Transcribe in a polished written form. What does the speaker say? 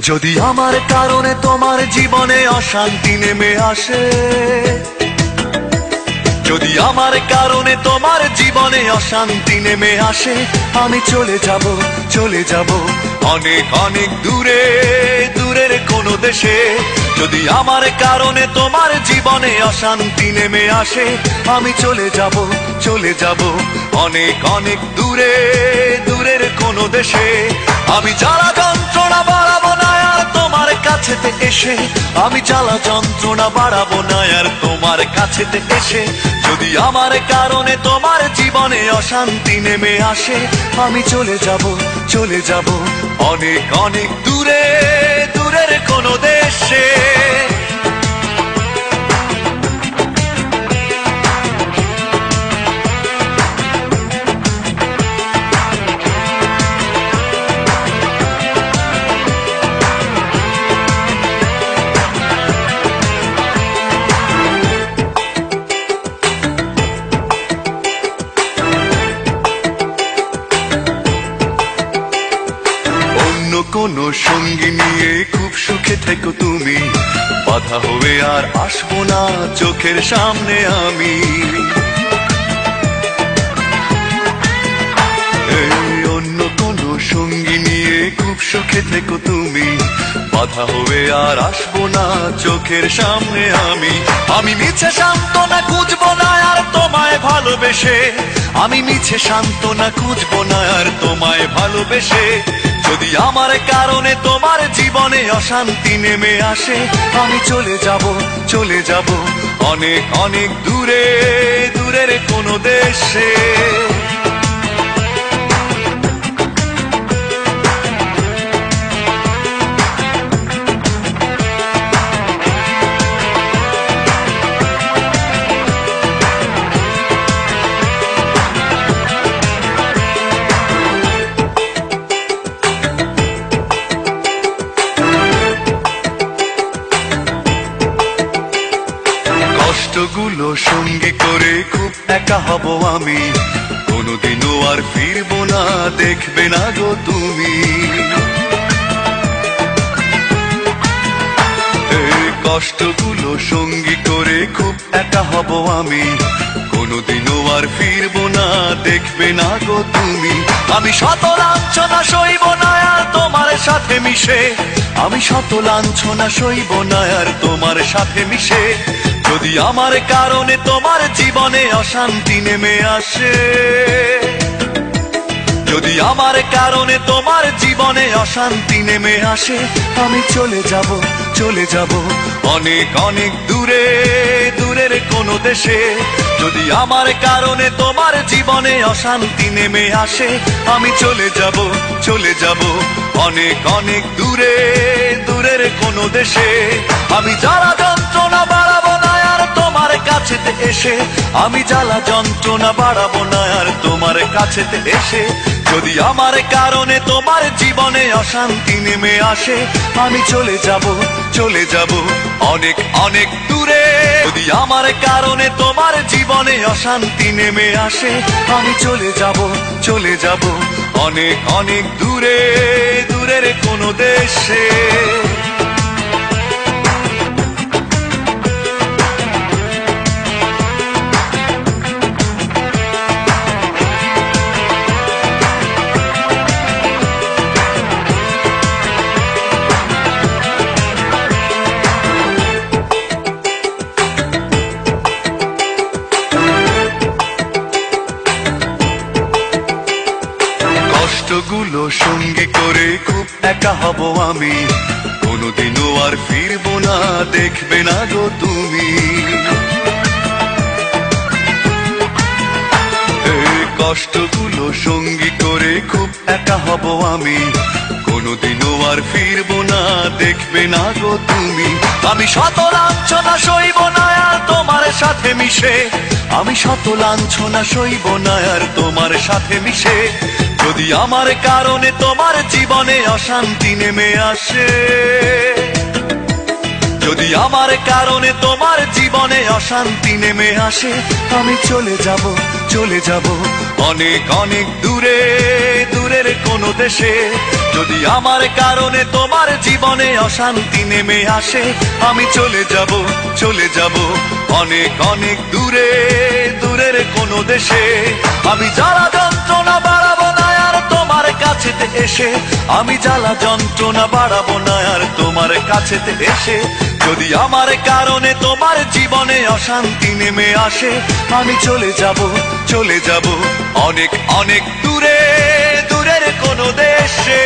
যদি আমার কারণে তোমার জীবনে অশান্তি নেমে আসে, যদি আমার কারণে তোমার জীবনে অশান্তি নেমে আসে, আমি চলে যাব অনেক অনেক দূরে, দূরের কোনো দেশে। যদি আমার কারণে তোমার জীবনে অশান্তি নেমে আসে, আমি চলে যাব অনেক অনেক দূরে, দূরের কোনো দেশে। আমি জ্বালা যন্ত্রণা বাড়াবো না আর তোমার কাছেতে এসে, আমি জ্বালা যন্ত্রণা বাড়াবো না আর তোমার কাছেতে এসে। যদি আমার কারণে তোমার জীবনে অশান্তি নেমে আসে, আমি চলে যাব অনেক অনেক দূরে, দূরের কোনো দেশে। কোনো সঙ্গী নিয়ে খুব সুখে থেকো তুমি, বাধা হয়ে আর আসবো না চোখের সামনে আমি। অন্য কোনো সঙ্গী নিয়ে খুব সুখে থেকো তুমি, বাধা হয়ে আর আসবো না চোখের সামনে আমি। আমি মিছে সান্ত্বনা খুঁজবো না আর তোমায় ভালোবেসে, আমি মিছে সান্ত্বনা খুঁজবো না আর তোমায় ভালোবেসে। যদি আমার কারণে তোমার জীবনে অশান্তি নেমে আসে, আমি চলে যাব অনেক অনেক দূরে, দূরের কোনো দেশে। কষ্টগুলো সঙ্গী করে খুব একা হব আমি, কোনোদিনও আর ফিরবো না দেখবে না গো তুমি। কষ্টগুলো সঙ্গী করে খুব একা হব আমি, কোনোদিনও আর ফিরবো না দেখবে না গো তুমি। আমি শত লাঞ্ছনা সইব না আর তোমার সাথে মিশে, আমি শত লাঞ্ছনা সইব না আর তোমার সাথে মিশে। যদি আমার কারণে তোমার জীবনে অশান্তি নেমে আসে, যদি আমার কারণে তোমার জীবনে অশান্তি নেমে আসে, আমি চলে যাব অনেক অনেক দূরে, দূরের কোনো দেশে। যদি আমার কারণে তোমার জীবনে অশান্তি নেমে আসে, আমি চলে যাব অনেক অনেক দূরে, দূরের কোনো দেশে। আমি জ্বালা যন্ত্রণা বাড়াবো না আর তোমার কাছেতে এসে, আমি জ্বালা যন্ত্রণা বাড়াবো না আর তোমার কাছেতে এসে। যদি আমার কারণে তোমার জীবনে অশান্তি নেমে আসে, আমি চলে যাব অনেক অনেক দূরে। যদি আমার কারণে তোমার জীবনে অশান্তি নেমে আসে, আমি চলে যাব অনেক অনেক দূরে, দূরের কোনো দেশে। কষ্টগুলো সঙ্গী করে খুব একা হব আমি, কোনোদিনও আর ফিরবো না দেখবে না গো তুমি। কষ্টগুলো সঙ্গী করে খুব একা হব আমি, কোনোদিনও আর ফিরবো না দেখবে না গো তুমি। আমি শত লাঞ্ছনা সইব না আর তোমার সাথে মিশে, আমি শত লাঞ্ছনা সইব না আর তোমার সাথে মিশে। যদি আমার কারণে তোমার জীবনে অশান্তি নেমে আসে, যদি আমার কারণে তোমার জীবনে অশান্তি নেমে আসে, আমি চলে যাব অনেক অনেক দূরে, দূরের দূরের কোনো দেশে। যদি আমার কারণে তোমার জীবনে অশান্তি নেমে আসে, আমি চলে যাব, চলে যাব অনেক অনেক দূরে, দূরের কোনো দেশে। আমি জ্বালা যন্ত্রণা বাড়াবো না আর তোমার কাছেতে এসে, আমি জ্বালা যন্ত্রণা বাড়াবো না আর তোমার কাছেতে এসে। যদি আমার কারণে তোমার জীবনে অশান্তি নেমে আসে, আমি চলে যাব, চলে যাব অনেক অনেক দূরে, দূরের কোনো দেশে।